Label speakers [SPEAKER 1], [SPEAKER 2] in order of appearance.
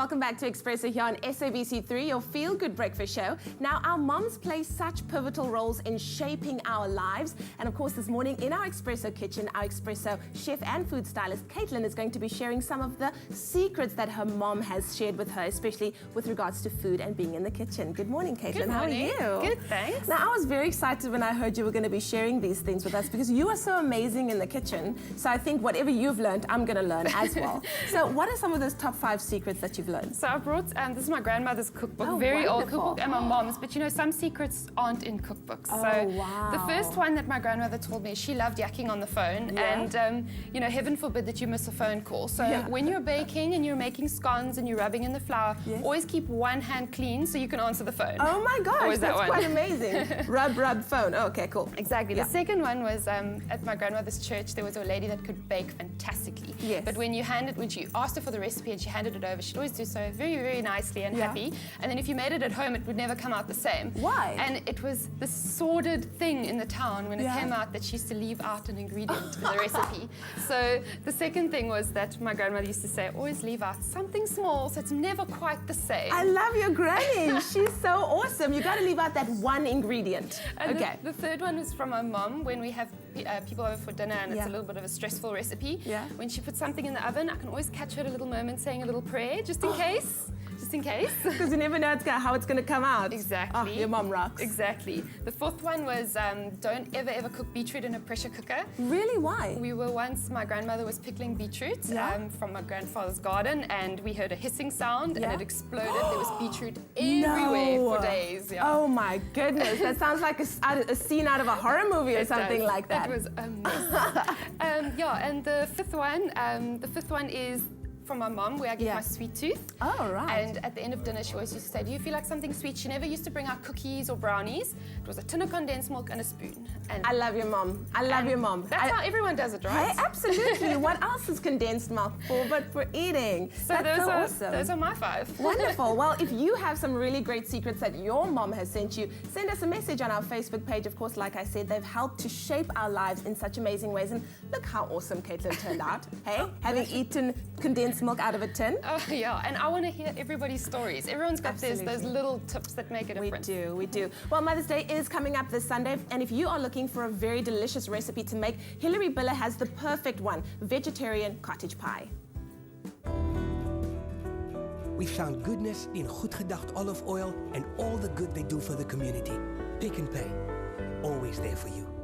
[SPEAKER 1] welcome back to Expresso here on SABC3, your feel-good breakfast show. Now, our moms play such pivotal roles in shaping our lives. And of course, this morning in our Expresso kitchen, our Expresso chef and food stylist, Caitlin, is going to be sharing some of the secrets that her mom has shared with her, especially with regards to food and being in the kitchen. Good morning, Caitlin.
[SPEAKER 2] Good morning.
[SPEAKER 1] How are you?
[SPEAKER 2] Good, thanks.
[SPEAKER 1] Now, I was very excited when I heard you were going to be sharing these things with us because you are so amazing in the kitchen. So I think whatever you've learned, I'm going to learn as well. So what are some of those top 5 secrets that you've learned?
[SPEAKER 2] So I brought, this is my grandmother's cookbook,
[SPEAKER 1] Oh,
[SPEAKER 2] very old
[SPEAKER 1] wonderful.
[SPEAKER 2] cookbook, and my mom's, but you know, some secrets aren't in cookbooks.
[SPEAKER 1] Oh,
[SPEAKER 2] so
[SPEAKER 1] wow.
[SPEAKER 2] the first one that my grandmother told me, she loved yakking on the phone,
[SPEAKER 1] Yeah.
[SPEAKER 2] and you know, heaven forbid that you miss a phone call. So when you're baking and you're making scones and you're rubbing in the flour, always keep one hand clean so you can answer the phone.
[SPEAKER 1] Oh my gosh,
[SPEAKER 2] Always
[SPEAKER 1] that's
[SPEAKER 2] that one.
[SPEAKER 1] quite amazing. Rub phone. Oh, okay, cool.
[SPEAKER 2] Exactly.
[SPEAKER 1] Yeah.
[SPEAKER 2] The second one was at my grandmother's church, there was a lady that could bake fantastically.
[SPEAKER 1] Yes.
[SPEAKER 2] But when she asked her for the recipe and she handed it over, she'd always do so very, very nicely and happy. And then if you made it at home, it would never come out the same.
[SPEAKER 1] Why?
[SPEAKER 2] And it was this sordid thing in the town when it came out that she used to leave out an ingredient in the recipe. So the second thing was that my grandmother used to say, always leave out something small so it's never quite the same.
[SPEAKER 1] I love your granny. She's so awesome. You got to leave out that one ingredient.
[SPEAKER 2] And
[SPEAKER 1] okay.
[SPEAKER 2] the third one was from my mum when we have people over for dinner and it's a little bit of a stressful recipe.
[SPEAKER 1] Yeah.
[SPEAKER 2] When she puts something in the oven, I can always catch her at a little moment saying a little prayer, just in case. Just in case.
[SPEAKER 1] Because you never know how it's going to come out.
[SPEAKER 2] Exactly.
[SPEAKER 1] Oh, your mom rocks.
[SPEAKER 2] Exactly. The fourth one was don't ever cook beetroot in a pressure cooker.
[SPEAKER 1] Really? Why?
[SPEAKER 2] We were once, my grandmother was pickling beetroot from my grandfather's garden and we heard a hissing sound and it exploded. There was beetroot everywhere for days. Yeah.
[SPEAKER 1] Oh my goodness. That sounds like a scene out of a horror movie or something like that.
[SPEAKER 2] It was a mess. And the fifth one is from my mom, where I get my sweet tooth.
[SPEAKER 1] Oh, right.
[SPEAKER 2] And at the end of dinner, she always used to say, do you feel like something sweet? She never used to bring out cookies or brownies. It was a tin of condensed milk and a spoon. And
[SPEAKER 1] I love your mom. I love your mom.
[SPEAKER 2] That's how everyone does it, right?
[SPEAKER 1] Hey, absolutely. What else is condensed milk for but for eating?
[SPEAKER 2] So
[SPEAKER 1] That's awesome.
[SPEAKER 2] Those are my 5.
[SPEAKER 1] Wonderful. Well, if you have some really great secrets that your mom has sent you, send us a message on our Facebook page. Of course, like I said, they've helped to shape our lives in such amazing ways. And look how awesome Caitlin turned out. Hey, having eaten condensed milk out of a tin.
[SPEAKER 2] Oh, yeah. And I want to hear everybody's stories. Everyone's got those little tips that make a difference.
[SPEAKER 1] We do. Well, Mother's Day is coming up this Sunday. And if you are looking for a very delicious recipe to make, Hilary Biller has the perfect one, vegetarian cottage pie.
[SPEAKER 3] We found goodness in Goed Gedacht olive oil and all the good they do for the community. Pick and Pay, always there for you.